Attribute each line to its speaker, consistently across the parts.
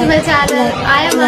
Speaker 1: to my channel. I am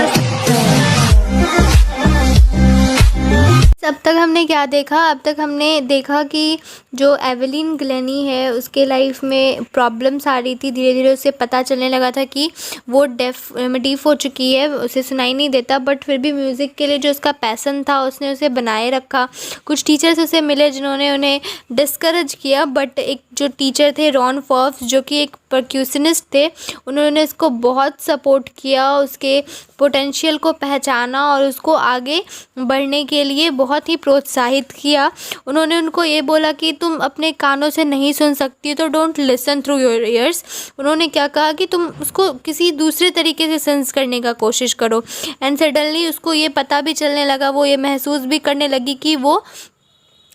Speaker 1: अब तक हमने क्या देखा? अब तक हमने देखा कि जो एवेलिन ग्लेनी है उसके लाइफ में प्रॉब्लम्स आ रही थी। धीरे धीरे उसे पता चलने लगा था कि वो डीफ हो चुकी है, उसे सुनाई नहीं देता, बट फिर भी म्यूज़िक के लिए जो उसका पैसन था उसने उसे बनाए रखा। कुछ टीचर्स उसे मिले जिन्होंने उन्हें डिस्करेज किया, बट एक जो टीचर थे रॉन फॉफ्स जो कि एक परक्यूशनिस्ट थे, उन्होंने उसको बहुत सपोर्ट किया, उसके पोटेंशियल को पहचाना और उसको आगे बढ़ने के लिए बहुत ही प्रोत्साहित किया। उन्होंने उनको ये बोला कि तुम अपने कानों से नहीं सुन सकती तो don't listen through your ears. उन्होंने क्या कहा कि तुम उसको किसी दूसरे तरीके से सेंस करने का कोशिश करो। एंड सडनली उसको ये पता भी चलने लगा, वो ये महसूस भी करने लगी कि वो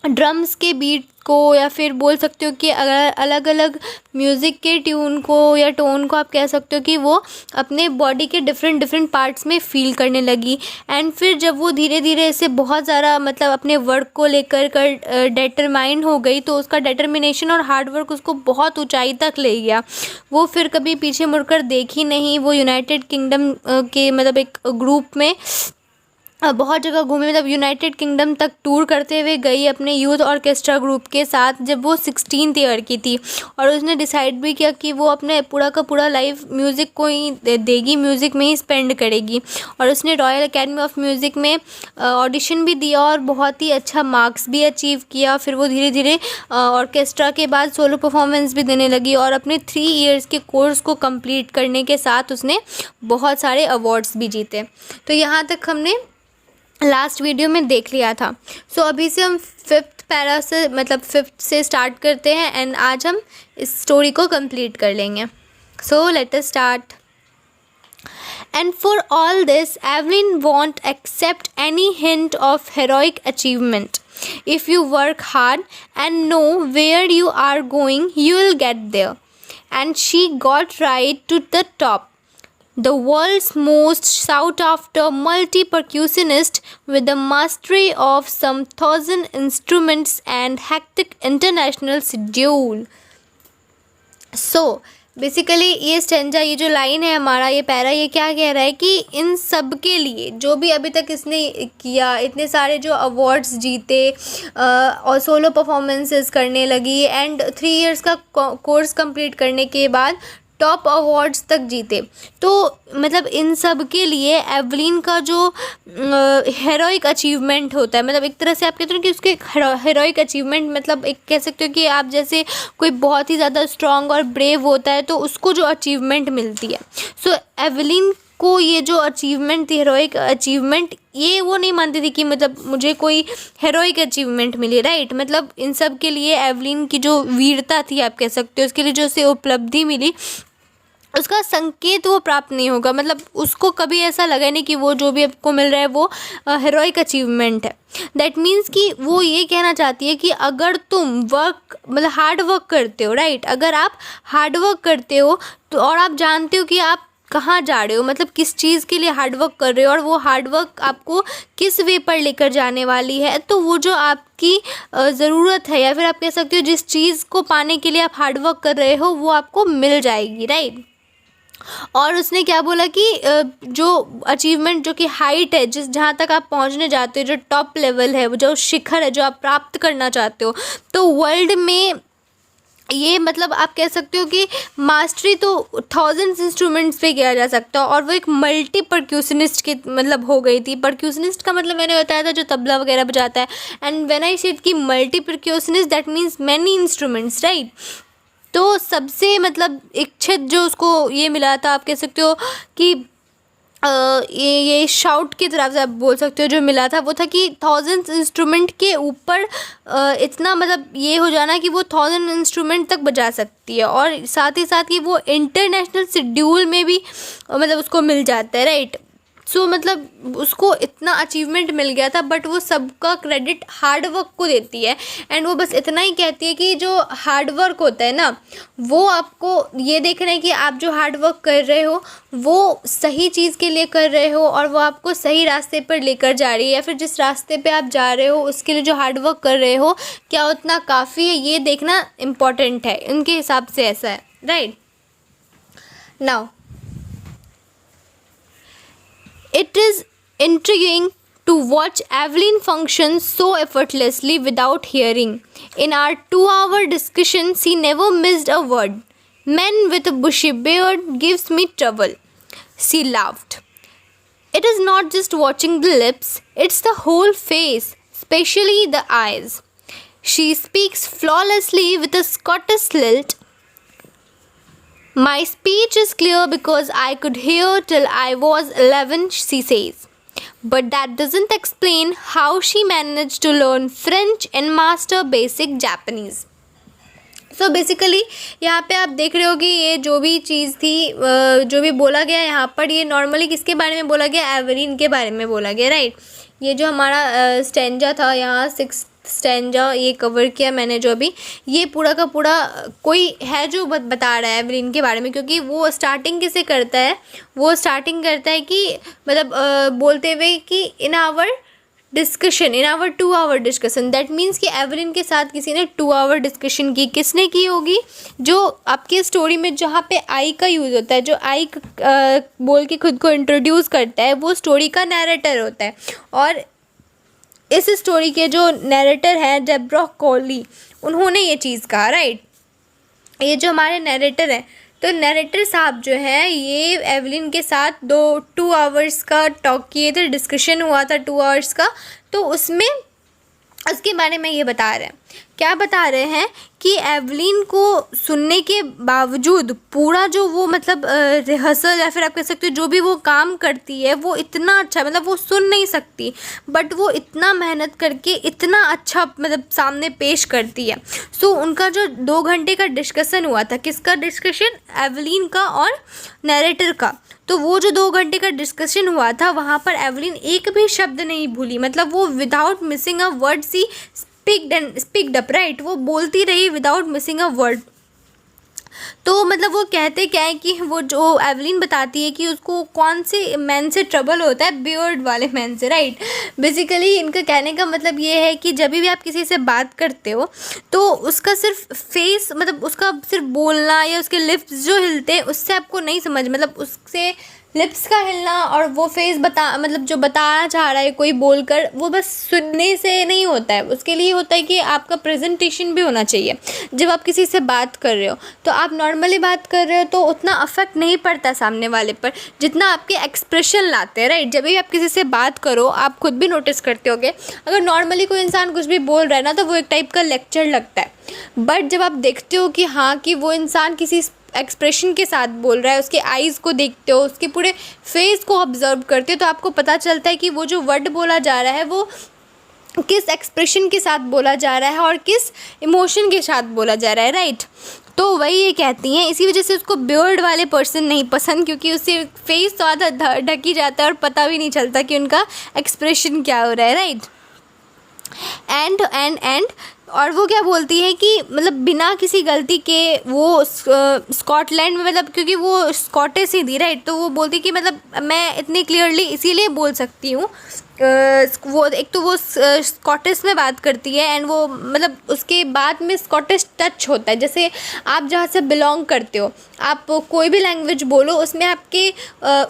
Speaker 1: ड्रम्स के बीट को या फिर बोल सकते हो कि अलग अलग म्यूज़िक के ट्यून को या टोन को आप कह सकते हो कि वो अपने बॉडी के डिफरेंट पार्ट्स में फ़ील करने लगी। एंड फिर जब वो धीरे धीरे इसे बहुत ज़्यादा मतलब अपने वर्क को लेकर डिटरमाइन हो गई, तो उसका डिटर्मिनेशन और हार्ड वर्क उसको बहुत ऊंचाई तक ले गया। वो फिर कभी पीछे मुड़कर देखी नहीं। वो यूनाइटेड किंगडम के मतलब एक ग्रुप में बहुत जगह घूमी, मतलब यूनाइटेड किंगडम तक टूर करते हुए गई अपने यूथ ऑर्केस्ट्रा ग्रुप के साथ जब वो 16th ईयर की थी। और उसने डिसाइड भी किया कि वो अपने पूरा का पूरा लाइफ म्यूज़िक को ही देगी, म्यूज़िक में ही स्पेंड करेगी। और उसने रॉयल एकेडमी ऑफ म्यूज़िक में ऑडिशन भी दिया और बहुत ही अच्छा मार्क्स भी अचीव किया। फिर वो धीरे धीरे ऑर्केस्ट्रा के बाद सोलो परफॉर्मेंस भी देने लगी और अपने 3 इयर्स के कोर्स को कंप्लीट करने के साथ उसने बहुत सारे अवार्ड्स भी जीते। तो यहाँ तक हमने लास्ट वीडियो में देख लिया था। सो अभी से हम 5th पैरा से मतलब 5th से स्टार्ट करते हैं एंड आज हम इस स्टोरी को कंप्लीट कर लेंगे। So let us start. And for all this, Evelyn won't accept any hint of heroic achievement. If you work hard and know where you are going, you will get there. And she got right to the top. The world's most sought after multi-percussionist with the mastery of some 1,000 instruments and hectic international schedule. So, basically ये stanza, ये जो line है हमारा, ये para, ये क्या कह रहा है कि इन सब के लिए जो भी अभी तक इसने किया, इतने सारे जो अवार्ड्स जीते और सोलो परफॉर्मेंसेस करने लगी एंड 3 इयर्स का कोर्स कंप्लीट करने के बाद टॉप अवार्ड्स तक जीते, तो मतलब इन सब के लिए एवलिन का जो हेरोइक अचीवमेंट होता है, मतलब एक तरह से आप कहते हो कि उसके हेरोइक अचीवमेंट मतलब एक कह सकते हो कि आप जैसे कोई बहुत ही ज़्यादा स्ट्रॉन्ग और ब्रेव होता है तो उसको जो अचीवमेंट मिलती है। सो एवलिन को ये जो अचीवमेंट थी, हेरोइक अचीवमेंट, ये वो नहीं मानती थी कि मतलब मुझे कोई हेरोइक अचीवमेंट मिली, राइट। मतलब इन सब के लिए एवलिन की जो वीरता थी आप कह सकते हो, उसके लिए जो उसे उपलब्धि मिली उसका संकेत वो प्राप्त नहीं होगा। मतलब उसको कभी ऐसा लगा नहीं कि वो जो भी आपको मिल रहा है वो हेरोइक अचीवमेंट है। दैट मीन्स कि वो ये कहना चाहती है कि अगर तुम मतलब हार्ड वर्क करते हो, राइट, अगर आप हार्ड वर्क करते हो तो और आप जानते हो कि आप कहाँ जा रहे हो, मतलब किस चीज़ के लिए हार्ड वर्क कर रहे हो और वो हार्ड वर्क आपको किस वे पर लेकर जाने वाली है, तो वो जो आपकी ज़रूरत है या फिर आप कह सकते हो जिस चीज़ को पाने के लिए आप हार्ड वर्क कर रहे हो वो आपको मिल जाएगी, राइट। और उसने क्या बोला कि जो अचीवमेंट, जो कि हाइट है, जहाँ तक आप पहुँचने जाते हो, जो टॉप लेवल है, वो जो शिखर है जो आप प्राप्त करना चाहते हो, तो वर्ल्ड में ये मतलब आप कह सकते हो कि मास्टरी तो 1000 इंस्ट्रूमेंट्स पे किया जा सकता है। और वो एक मल्टी परक्यूशनिस्ट के मतलब हो गई थी। परक्यूशनिस्ट का मतलब मैंने बताया था जो तबला वगैरह बजाता है, एंड व्हेन आई सेड कि multi percussionist that means many instruments, right. तो सबसे मतलब इच्छित जो उसको ये मिला था, आप कह सकते हो कि ये शाउट की तरफ से आप बोल सकते हो जो मिला था, वो था कि 1000 इंस्ट्रूमेंट के ऊपर इतना मतलब ये हो जाना कि वो 1000 इंस्ट्रूमेंट तक बजा सकती है और साथ ही साथ ही वो इंटरनेशनल शेड्यूल में भी मतलब उसको मिल जाता है, राइट। सो मतलब उसको इतना अचीवमेंट मिल गया था, बट वो सबका क्रेडिट हार्ड वर्क को देती है एंड वो बस इतना ही कहती है कि जो हार्ड वर्क होता है ना, वो आपको ये देखना है कि आप जो हार्ड वर्क कर रहे हो वो सही चीज़ के लिए कर रहे हो और वो आपको सही रास्ते पर लेकर जा रही है, या फिर जिस रास्ते पे आप जा रहे हो उसके लिए जो हार्ड वर्क कर रहे हो क्या उतना काफ़ी है, ये देखना इम्पॉर्टेंट है। उनके हिसाब से ऐसा है, right. Now It is intriguing to watch Evelyn function so effortlessly without hearing. In our 2-hour discussion, she never missed a word. "Man with a bushy beard gives me trouble," she laughed. It is not just watching the lips, it's the whole face, especially the eyes. She speaks flawlessly with a Scottish lilt. "My speech is clear because I could hear till I was 11, she says. But that doesn't explain how she managed to learn French and master basic Japanese." So basically यहाँ पे आप देख रहे हो कि ये जो भी चीज़ थी, जो भी बोला गया यहाँ पर, ये नॉर्मली किसके बारे में बोला गया? एवलिन के बारे में बोला गया, राइट। ये जो हमारा स्टेंजा था, यहाँ 6 स्टेंजा ये कवर किया मैंने जो अभी, ये पूरा का पूरा कोई है जो बता रहा है एवलिन के बारे में, क्योंकि वो स्टार्टिंग किसे करता है? वो स्टार्टिंग करता है कि मतलब बोलते हुए कि in our 2-hour discussion, that means कि एवलिन के साथ किसी ने 2-hour डिस्कशन की। किसने की होगी? जो आपकी स्टोरी में जहाँ पे आई का यूज़ होता है, जो आई बोल के खुद को इंट्रोड्यूस करता है, वो स्टोरी का नैरेटर होता है। और इस स्टोरी के जो नैरेटर हैं डेब्रा कॉली, उन्होंने ये चीज़ कहा, राइट। ये जो हमारे नैरेटर हैं, तो नैरेटर साहब जो हैं ये एवलिन के साथ 2 आवर्स का टॉक किए थे, डिस्कशन हुआ था 2 आवर्स का। तो उसमें उसके बारे में ये बता रहे हैं, क्या बता रहे हैं कि एवलिन को सुनने के बावजूद पूरा जो वो मतलब रिहर्सल या फिर आप कह सकते हो जो भी वो काम करती है वो इतना अच्छा, मतलब वो सुन नहीं सकती बट वो इतना मेहनत करके इतना अच्छा मतलब सामने पेश करती है। सो उनका जो 2 घंटे का डिस्कशन हुआ था, किसका डिस्कशन? एवलिन का और नैरेटर का। तो वो जो 2 घंटे का डिस्कशन हुआ था वहाँ पर एवलिन एक भी शब्द नहीं भूली, मतलब वो without missing a word she speaked up, right. वो बोलती रही विदाउट मिसिंग अ वर्ड। तो मतलब वो कहते क्या है कि वो जो एवलिन बताती है कि उसको कौन से मैन से ट्रबल होता है? बियर्ड वाले मैन से, राइट। बेसिकली इनका कहने का मतलब ये है कि जब भी आप किसी से बात करते हो तो उसका सिर्फ फेस, मतलब उसका सिर्फ बोलना या उसके लिप्स जो हिलते हैं उससे आपको नहीं समझ, मतलब उससे लिप्स का हिलना और वो फेस मतलब जो बताना चाह रहा है कोई बोलकर, वो बस सुनने से नहीं होता है। उसके लिए होता है कि आपका प्रेजेंटेशन भी होना चाहिए। जब आप किसी से बात कर रहे हो तो आप नॉर्मली बात कर रहे हो तो उतना अफेक्ट नहीं पड़ता सामने वाले पर जितना आपके एक्सप्रेशन लाते हैं, राइट। जब भी आप किसी से बात करो आप खुद भी नोटिस करते होगे, अगर नॉर्मली कोई इंसान कुछ भी बोल रहा है ना तो वो एक टाइप का लेक्चर लगता है। बट जब आप देखते हो कि हाँ कि वो इंसान किसी एक्सप्रेशन के साथ बोल रहा है, उसके आईज़ को देखते हो, उसके पूरे फेस को ऑब्जर्व करते हो, तो आपको पता चलता है कि वो जो वर्ड बोला जा रहा है वो किस एक्सप्रेशन के साथ बोला जा रहा है और किस इमोशन के साथ बोला जा रहा है, राइट। तो वही ये कहती हैं, इसी वजह से उसको बियर्ड वाले पर्सन नहीं पसंद, क्योंकि उससे फेस तो आधा ढकी जाता है और पता भी नहीं चलता कि उनका एक्सप्रेशन क्या हो रहा है, राइट। एंड और वो क्या बोलती है कि मतलब बिना किसी गलती के वो स्कॉटलैंड में, मतलब क्योंकि वो स्कॉटिश ही थी, राइट। तो वो बोलती कि मतलब मैं इतनी क्लियरली इसीलिए बोल सकती हूँ, वो एक तो वो स्कॉटिश में बात करती है एंड वो मतलब उसके बाद में स्कॉटिश टच होता है। जैसे आप जहाँ से बिलोंग करते हो, आप कोई भी लैंग्वेज बोलो उसमें आपके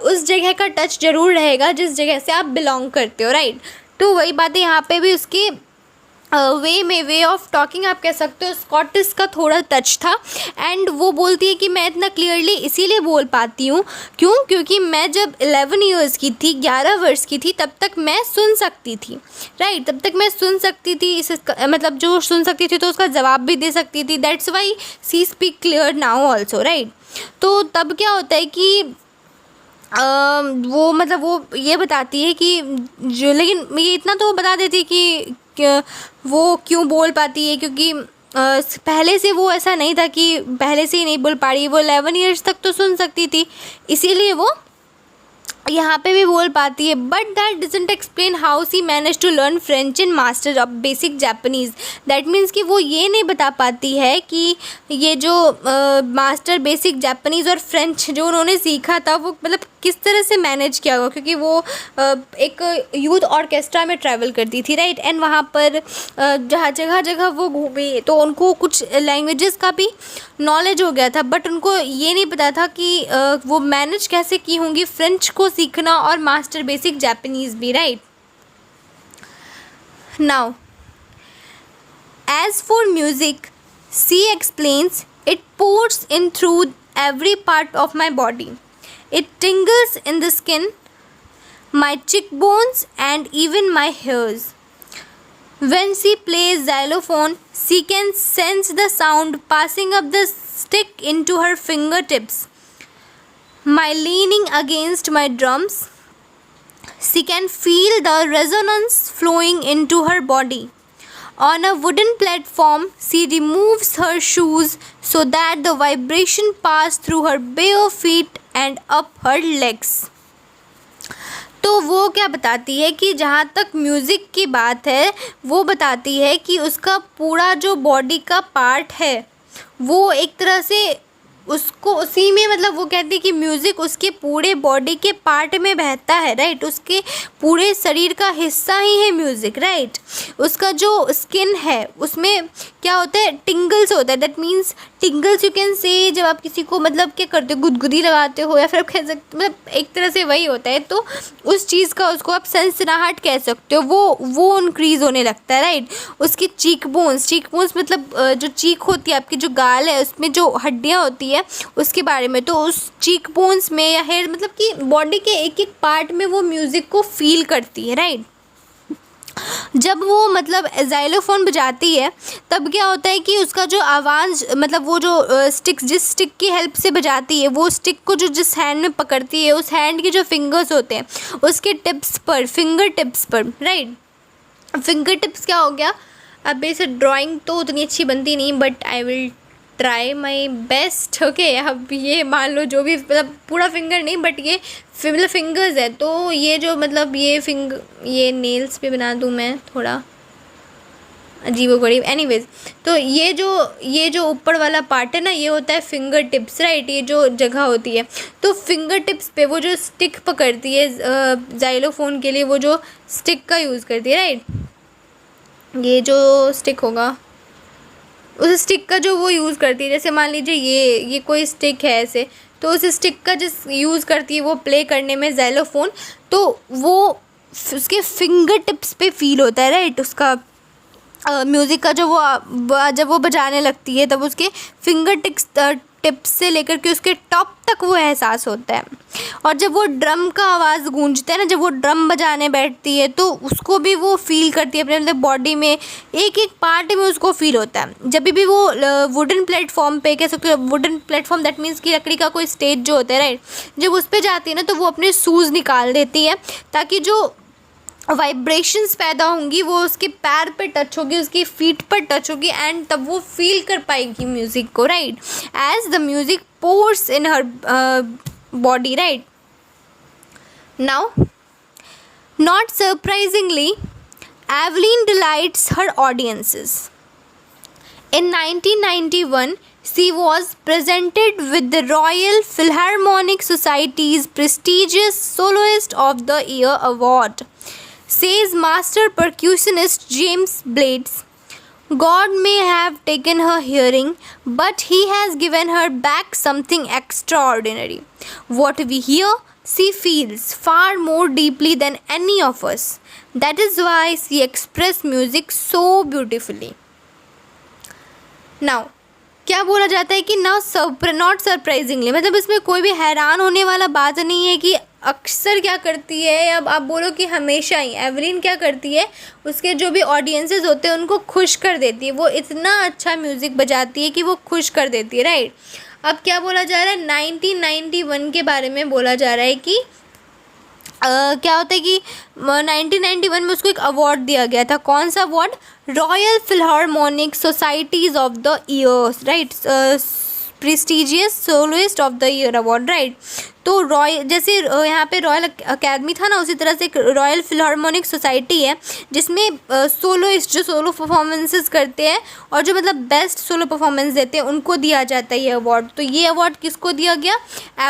Speaker 1: उस जगह का टच ज़रूर रहेगा जिस जगह से आप बिलोंग करते हो, राइट। तो वही बातें यहाँ पे भी उसकी वे ऑफ टॉकिंग आप कह सकते हो स्कॉटिश का थोड़ा टच था। एंड वो बोलती है कि मैं इतना क्लियरली इसीलिए बोल पाती हूँ क्योंकि मैं जब 11 ईयर्स की थी, 11 वर्ष की थी, तब तक मैं सुन सकती थी, राइट। तब तक मैं सुन सकती थी, इस मतलब जो सुन सकती थी तो उसका जवाब भी दे सकती थी। That's why she speak clear now also, right. तो तब क्या होता है कि वो मतलब वो ये बताती है कि जो, लेकिन ये इतना तो वो बता देती है कि वो क्यों बोल पाती है, क्योंकि पहले से वो ऐसा नहीं था कि पहले से ही नहीं बोल पा रही, वो 11 ईयर्स तक तो सुन सकती थी, इसीलिए वो यहाँ पे भी बोल पाती है। But that doesn't explain how she manage to learn French and master of basic Japanese. That means कि वो ये नहीं बता पाती है कि ये जो मास्टर बेसिक जापानीज़ और फ्रेंच जो उन्होंने सीखा था वो मतलब किस तरह से मैनेज किया होगा, क्योंकि वो एक यूथ ऑर्केस्ट्रा में ट्रैवल करती थी, राइट। एंड वहाँ पर जहाँ जगह वो घूमी तो उनको कुछ लैंग्वेजेस का भी नॉलेज हो गया था, बट उनको ये नहीं पता था कि वो मैनेज कैसे की होंगी फ्रेंच को सीखना और मास्टर बेसिक जापानीज़ भी, right. Now as for music, she explains, it pours in through every part of my body. It tingles in the skin, my cheekbones, and even my hairs. When she plays xylophone, she can sense the sound passing up the stick into her fingertips. My leaning against my drums, she can feel the resonance flowing into her body. On a wooden platform, she removes her shoes so that the vibration passes through her bare feet and up her legs. तो वो क्या बताती है कि जहाँ तक music की बात है, वो बताती है कि उसका पूरा जो बॉडी का पार्ट है वो एक तरह से उसको उसी में, मतलब वो कहती है कि म्यूज़िक उसके पूरे बॉडी के पार्ट में बहता है, राइट। उसके पूरे शरीर का हिस्सा ही है म्यूज़िक, राइट। उसका जो स्किन है उसमें क्या होता है, टिंगल्स होता है। That means टिंगल्स you can say, जब आप किसी को मतलब क्या करते हो, गुदगुदी लगाते हो, या फिर आप कह सकते, मतलब एक तरह से वही होता है। तो उस चीज़ का उसको आप सनसनाहट कह सकते हो, वो इंक्रीज़ होने लगता है, राइट। उसकी चीक बोन्स मतलब जो चीक होती है, आपकी जो गाल है उसमें जो हड्डियाँ होती है उसके बारे में, तो उस चीक बोन्स में या हेयर, मतलब कि बॉडी के एक एक पार्ट में वो म्यूज़िक को फील करती है, राइट। जब वो मतलब ज़ाइलोफ़ोन बजाती है तब क्या होता है कि उसका जो आवाज़, मतलब वो जो जिस स्टिक की हेल्प से बजाती है, वो स्टिक को जो जिस हैंड में पकड़ती है, उस हैंड के जो फिंगर्स होते हैं उसके टिप्स पर, फिंगर टिप्स पर, राइट। फिंगर टिप्स क्या हो गया, अब ऐसे ड्राइंग तो उतनी अच्छी बनती नहीं, but I will try my best, okay. अब ये मान लो जो भी, मतलब पूरा फिंगर नहीं, बट ये मतलब फिंगर्स है, तो ये जो मतलब ये नेल्स पे बना दूँ मैं, थोड़ा अजीबोगरीब, एनीवेज। तो ये जो ऊपर वाला पार्ट है ना, ये होता है फिंगर टिप्स, राइट। ये जो जगह होती है, तो फिंगर टिप्स पे वो जो स्टिक पकड़ती है ज़ाइलोफ़ोन के लिए, वो जो स्टिक का यूज़ करती है, राइट। ये जो स्टिक होगा, उस स्टिक का जो वो यूज़ करती है, जैसे मान लीजिए ये कोई स्टिक है ऐसे, तो उस स्टिक का जिस यूज़ करती है वो प्ले करने में ज़ाइलोफ़ोन, तो वो उसके फिंगर टिप्स पे फील होता है, राइट। उसका म्यूज़िक का जो वो जब वो बजाने लगती है तब उसके फिंगर टिप्स से लेकर के उसके टॉप तक वो एहसास होता है। और जब वो ड्रम का आवाज़ गूंजता है ना, जब वो ड्रम बजाने बैठती है, तो उसको भी वो फील करती है अपने मतलब बॉडी में, एक एक पार्ट में उसको फील होता है। जब भी वो वुडन प्लेटफॉर्म पे, कह सकते हो वुडन प्लेटफॉर्म, दैट मीन्स कि लकड़ी का कोई स्टेज जो होता है, राइट, जब उस पर जाती है ना, तो वो अपने शूज़ निकाल देती है ताकि जो वाइब्रेशंस पैदा होंगी वो उसके पैर पे टच होगी, उसकी फीट पर टच होगी, एंड तब वो फील कर पाएगी म्यूज़िक को, right, as the music pours in her body, right. Now not surprisingly, Evelyn delights her audiences. In 1991, she was presented with the Royal Philharmonic Society's prestigious Soloist of the Year award. Says master percussionist James Blades, God may have taken her hearing, but he has given her back something extraordinary. What we hear, she feels far more deeply than any of us. That is why she expresses music so beautifully. Now, क्या बोला जाता है कि not surprisingly, मतलब इसमें कोई भी हैरान होने वाला बात नहीं है कि अक्सर क्या करती है, अब आप बोलो कि हमेशा ही एवलिन क्या करती है, उसके जो भी ऑडियंसेस होते हैं उनको खुश कर देती है। वो इतना अच्छा म्यूज़िक बजाती है कि वो खुश कर देती है, राइट। अब क्या बोला जा रहा है, 1991 के बारे में बोला जा रहा है कि क्या होता है कि 1991 में उसको एक अवार्ड दिया गया था। कौन सा award? Royal Philharmonic societies of the year, right, prestigious soloist of the year award, right. तो जैसे यहाँ पे रॉयल अकेडमी था ना, उसी तरह से एक रॉयल फिलहार्मोनिक सोसाइटी है जिसमें सोलोइस्ट जो सोलो परफॉर्मेंसेस करते हैं और जो मतलब बेस्ट सोलो परफॉर्मेंस देते हैं उनको दिया जाता है ये अवार्ड। तो ये अवार्ड किसको दिया गया?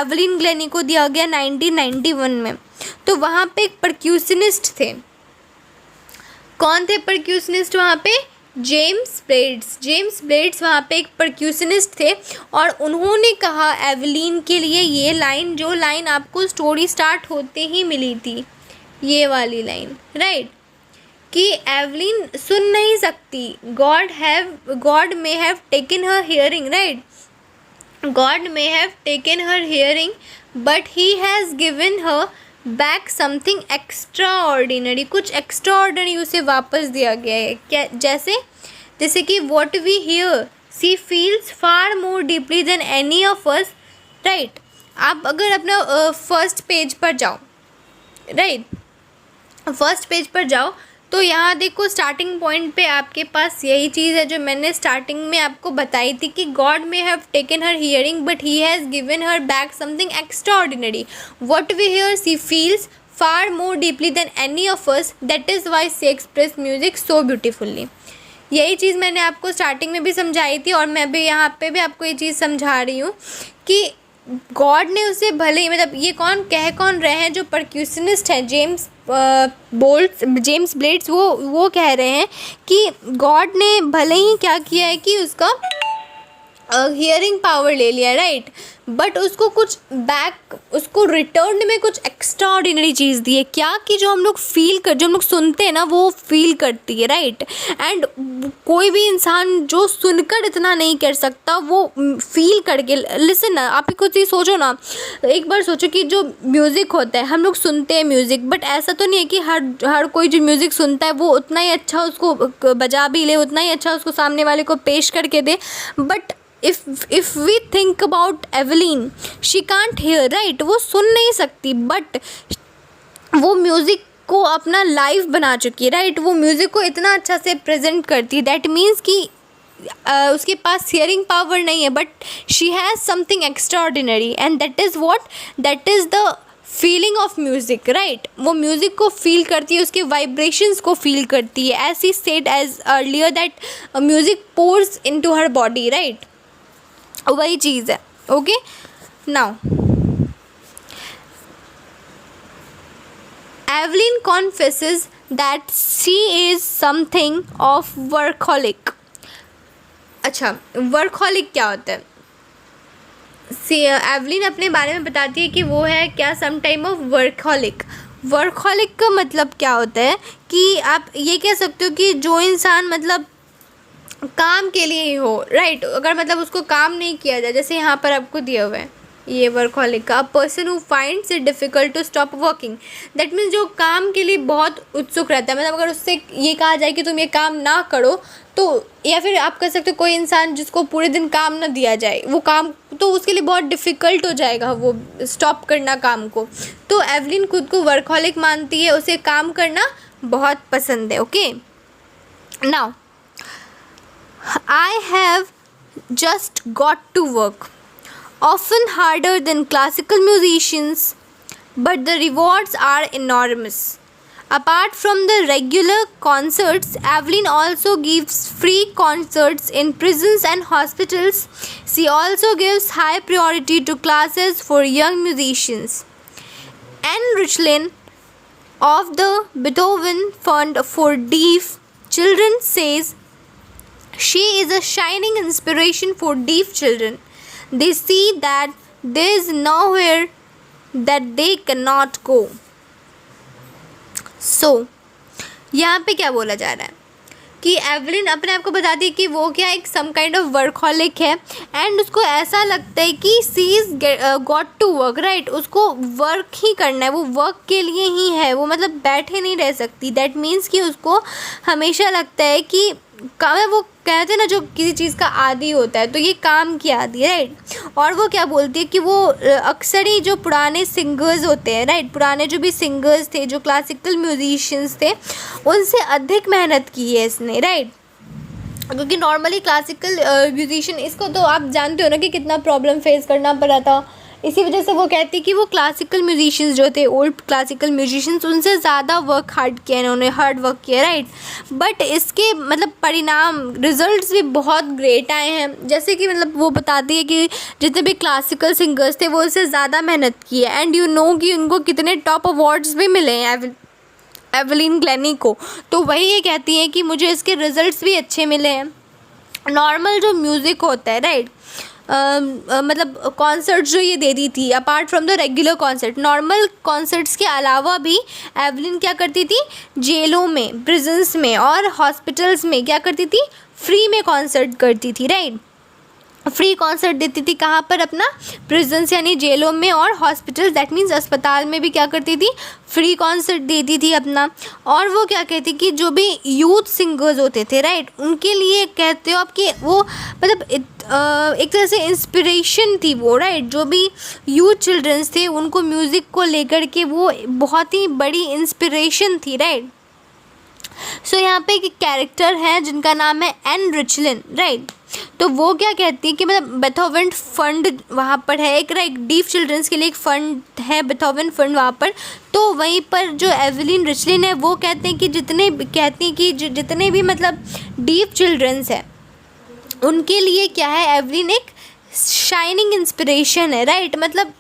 Speaker 1: एवलिन ग्लेनी को दिया गया 1991 में। तो वहाँ पे एक परक्यूशनिस्ट थे। कौन थे परक्यूशनिस्ट वहाँ पे? जेम्स ब्लेड्स वहाँ पे एक परक्यूशनिस्ट थे और उन्होंने कहा एवलीन के लिए ये लाइन, जो लाइन आपको स्टोरी स्टार्ट होते ही मिली थी, ये वाली लाइन, राइट, कि एवलीन सुन नहीं सकती, God may have taken her hearing, right, God may have taken her hearing but he has given her back something extraordinary, कुछ एक्स्ट्रा ऑर्डिनरी उसे वापस दिया गया है। क्या? जैसे कि what we hear she feels far more deeply than any of us, right. आप अगर अपना फर्स्ट पेज पर जाओ, राइट, फर्स्ट पेज पर जाओ तो यहाँ देखो स्टार्टिंग पॉइंट पे आपके पास यही चीज़ है जो मैंने स्टार्टिंग में आपको बताई थी कि God may have taken her hearing but he has given her back something extraordinary, what we hear she feels far more deeply than any of us, that is why she expresses music so beautifully. यही चीज़ मैंने आपको starting में भी समझाई थी और मैं भी यहाँ पे भी आपको ये चीज़ समझा रही हूँ कि गॉड ने उसे भले ही, मतलब ये कौन रहे हैं, जो परक्यूशनिस्ट हैं जेम्स ब्लेड्स, वो कह रहे हैं कि गॉड ने भले ही क्या किया है कि उसका हियरिंग पावर ले लिया, राइट, बट उसको कुछ उसको रिटर्न में कुछ एक्स्ट्रा ऑर्डिनरी चीज़ दी है। क्या? कि जो हम लोग जो हम लोग सुनते हैं ना वो फील करती है, राइट, एंड कोई भी इंसान जो सुनकर इतना नहीं कर सकता वो फील करके, लिसन ना, आप कुछ चीज़ सोचो ना, एक बार सोचो कि जो म्यूज़िक होता है, हम लोग सुनते हैं म्यूज़िक, बट ऐसा तो नहीं है कि हर कोई जो म्यूज़िक सुनता है वो उतना ही अच्छा उसको बजा भी ले, उतना ही अच्छा उसको सामने वाले को पेश करके दे, but if we think about Evelyn, she can't hear, right, वो सुन नहीं सकती, बट वो म्यूज़िक को अपना लाइफ बना चुकी है, राइट, वो म्यूज़िक को इतना अच्छा से प्रेजेंट करती है, दैट मीन्स कि उसके पास हियरिंग पावर नहीं है but she has something extraordinary and that is the feeling of music, right, वो म्यूज़िक को फील करती है, उसके वाइब्रेशंस को फील करती है, as he said as earlier that music pours into her body, right, वही चीज़ है। Okay, now Evelyn confesses that she is something of workaholic. अच्छा, वर्कहॉलिक क्या होता है? एवलिन अपने बारे में बताती है कि वो है क्या, some time of workaholic. Workaholic का मतलब क्या होता है कि आप ये कह सकते हो कि जो इंसान मतलब काम के लिए ही हो, राइट, अगर मतलब उसको काम नहीं किया जाए, जैसे यहाँ पर आपको दिया हुआ है ये वर्कहॉलिक का, a person who finds it difficult to stop working, that means जो काम के लिए बहुत उत्सुक रहता है, मतलब अगर उससे ये कहा जाए कि तुम ये काम ना करो तो, या फिर आप कह सकते हो कोई इंसान जिसको पूरे दिन काम ना दिया जाए, वो काम तो उसके लिए बहुत डिफ़िकल्ट हो जाएगा वो स्टॉप करना काम को। तो एवलिन खुद को वर्कहॉलिक मानती है, उसे काम करना बहुत पसंद है। Okay, now I have just got to work, often harder than classical musicians, but the rewards are enormous. Apart from the regular concerts, Evelyn also gives free concerts in prisons and hospitals. She also gives high priority to classes for young musicians. Anne Richlin of the Beethoven Fund for Deaf Children says, she is a shining inspiration for deaf children. They see that there is nowhere that they cannot go. So, यहाँ पे क्या बोला जा रहा है कि Evelyn अपने आप को बताती है कि वो क्या एक सम काइंड ऑफ वर्कहॉलिक है एंड उसको ऐसा लगता है कि she is got to work, right, उसको वर्क ही करना है, वो वर्क के लिए ही है, वो मतलब बैठे नहीं रह सकती। दैट मीन्स कि उसको हमेशा लगता है कि काम है, वो कहते हैं ना जो किसी चीज़ का आदी होता है, तो ये काम की आदी है, राइट। और वो क्या बोलती है कि वो अक्सर ही जो पुराने सिंगर्स होते हैं, राइट, पुराने जो भी सिंगर्स थे, जो क्लासिकल म्यूजिशियंस थे, उनसे अधिक मेहनत की है इसने, राइट, क्योंकि नॉर्मली क्लासिकल म्यूजिशियन, इसको तो आप जानते हो ना कि कितना प्रॉब्लम फेस करना पड़ा था, इसी वजह से वो कहती कि वो क्लासिकल म्यूजिशियंस जो थे, ओल्ड क्लासिकल म्यूजिशियंस, उनसे ज़्यादा वर्क हार्ड किया, इन्होंने हार्ड वर्क किया, राइट, बट इसके मतलब परिणाम, रिजल्ट्स भी बहुत ग्रेट आए हैं। जैसे कि मतलब वो बताती है कि जितने भी क्लासिकल सिंगर्स थे वो उससे ज़्यादा मेहनत की है एंड यू नो कि उनको कितने टॉप अवार्ड्स भी मिले हैं एवलिन ग्लैनी को। तो वही ये कहती हैं कि मुझे इसके रिजल्ट्स भी अच्छे मिले हैं। नॉर्मल जो म्यूज़िक होता है, राइट, मतलब कॉन्सर्ट जो ये दे दी थी, apart from the regular concert, normal concerts के अलावा भी एवलिन क्या करती थी, जेलों में, प्रिजन्स में और हॉस्पिटल्स में क्या करती थी, फ्री में कॉन्सर्ट करती थी, राइट, फ्री कॉन्सर्ट देती थी। कहाँ पर, अपना प्रिजन्स यानी जेलों में और हॉस्पिटल्स, दैट मीन्स अस्पताल में भी क्या करती थी, फ्री कॉन्सर्ट देती थी अपना। और वो क्या कहती कि जो भी यूथ सिंगर्स होते थे, राइट, उनके लिए कहते हो आप कि वो मतलब एक तरह से इंस्पिरेशन थी वो, राइट, जो भी यूथ चिल्ड्रंस थे उनको म्यूज़िक को लेकर के वो बहुत ही बड़ी इंस्पिरेशन थी, राइट। सो यहाँ पे एक कैरेक्टर है जिनका नाम है एन रिचलिन, राइट। तो वो क्या कहती है कि मतलब बेथोवन फंड वहाँ पर है एक, राइट, डीफ चिल्ड्रंस के लिए एक फ़ंड है, बेथोवन फंड वहाँ पर। तो वहीं पर जो एवलिन रिचलिन है वो कहते हैं कि जितने भी मतलब डीफ चिल्ड्रंस है उनके लिए क्या है, एवलिन एक शाइनिंग इंस्पिरेशन है, राइट, मतलब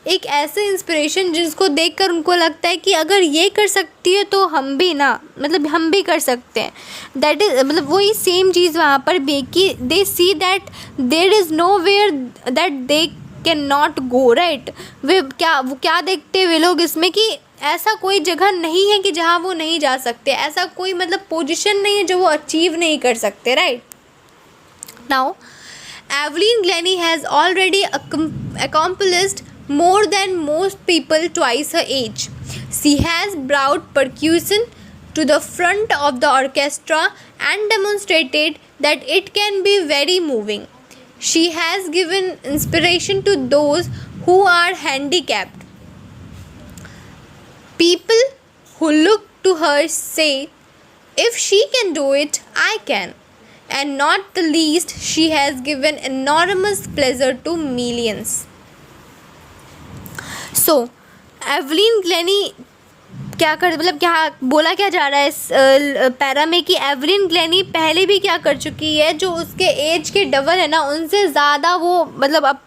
Speaker 1: एक ऐसे इंस्पिरेशन जिसको देखकर उनको लगता है कि अगर ये कर सकती है तो हम भी ना, मतलब हम भी कर सकते हैं। दैट इज़ मतलब वही सेम चीज़ वहाँ पर भी कि they see that there is nowhere that they can not go, right. वो क्या देखते वे लोग इसमें कि ऐसा कोई जगह नहीं है कि जहाँ वो नहीं जा सकते, ऐसा कोई मतलब पोजीशन नहीं है जो वो अचीव नहीं कर सकते, right. Now Evelyn Glennie has already accomplished more than most people twice her age. She has brought percussion to the front of the orchestra and demonstrated that it can be very moving. She has given inspiration to those who are handicapped. People who look to her say, if she can do it, I can. And not the least, she has given enormous pleasure to millions. So, Evelyn Glennie क्या कर मतलब क्या बोला क्या जा रहा है इस पैरा में कि एवलिन ग्लैनी पहले भी क्या कर चुकी है, जो उसके एज के डबल है ना, उनसे ज़्यादा वो मतलब अब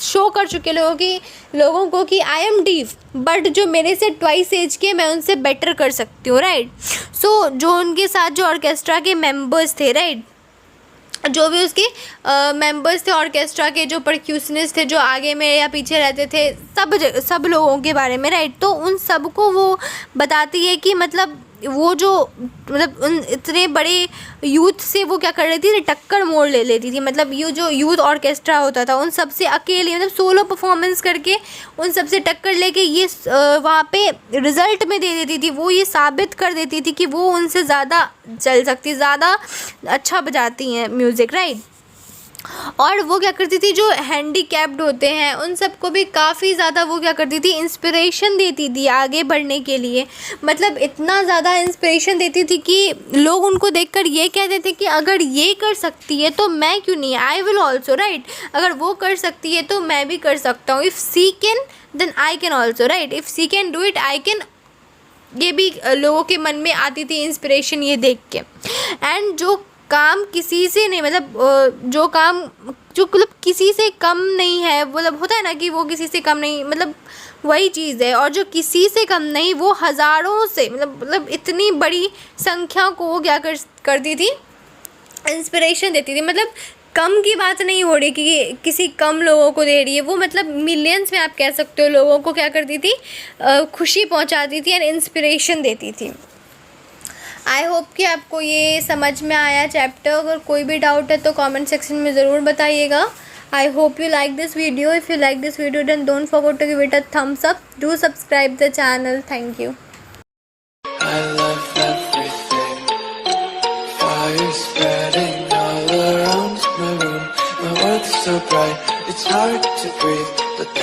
Speaker 1: शो कर चुके लोगों को कि आई एम डीफ, बट जो मेरे से ट्वाइस एज के मैं उनसे बेटर कर सकती हूँ, राइट। सो जो उनके साथ जो ऑर्केस्ट्रा के मेंबर्स थे, राइट, जो भी उसके मेंबर्स थे ऑर्केस्ट्रा के, जो परक्यूशनिस्ट थे, जो आगे में या पीछे रहते थे, सब लोगों के बारे में, राइट। तो उन सबको वो बताती है कि मतलब वो जो मतलब उन इतने बड़े यूथ से वो क्या कर रही थी, टक्कर मोड़ ले लेती थी। मतलब ये जो यूथ ऑर्केस्ट्रा होता था उन सब से अकेले मतलब सोलो परफॉर्मेंस करके उन सब से टक्कर लेके ये वहाँ पे रिज़ल्ट में दे देती थी। वो ये साबित कर देती थी कि वो उनसे ज़्यादा चल सकती, ज़्यादा अच्छा बजाती हैं म्यूज़िक, राइट। और वो क्या करती थी, जो हैंडीकैप्ड होते हैं उन सबको भी काफ़ी ज़्यादा वो क्या करती थी, इंस्पिरेशन देती थी आगे बढ़ने के लिए। मतलब इतना ज़्यादा इंस्पिरेशन देती थी कि लोग उनको देखकर ये कहते थे कि अगर ये कर सकती है तो मैं क्यों नहीं, आई विल ऑल्सो, राइट। अगर वो कर सकती है तो मैं भी कर सकता हूँ। If she can then I can also, right. If she can do it I can, ये भी लोगों के मन में आती थी इंस्पिरेशन ये देख के। एंड जो काम किसी से नहीं, मतलब जो काम जो मतलब किसी से कम नहीं है, मतलब होता है ना कि वो किसी से कम नहीं, मतलब वही चीज़ है। और जो किसी से कम नहीं वो हज़ारों से मतलब इतनी बड़ी संख्या को वो क्या करती थी, इंस्पिरेशन देती थी। मतलब कम की बात नहीं हो रही कि किसी कम लोगों को दे रही है, वो मतलब मिलियंस में आप कह सकते हो लोगों को क्या करती थी, खुशी पहुंचाती थी एंड इंस्पिरेशन देती थी। आई होप कि आपको ये समझ में आया चैप्टर। अगर कोई भी डाउट है तो कमेंट सेक्शन में ज़रूर बताइएगा। I hope you like this video. If you like this video then don't forget to give it a thumbs up. Do subscribe the channel. Thank you. So bright, it's hard to breathe, but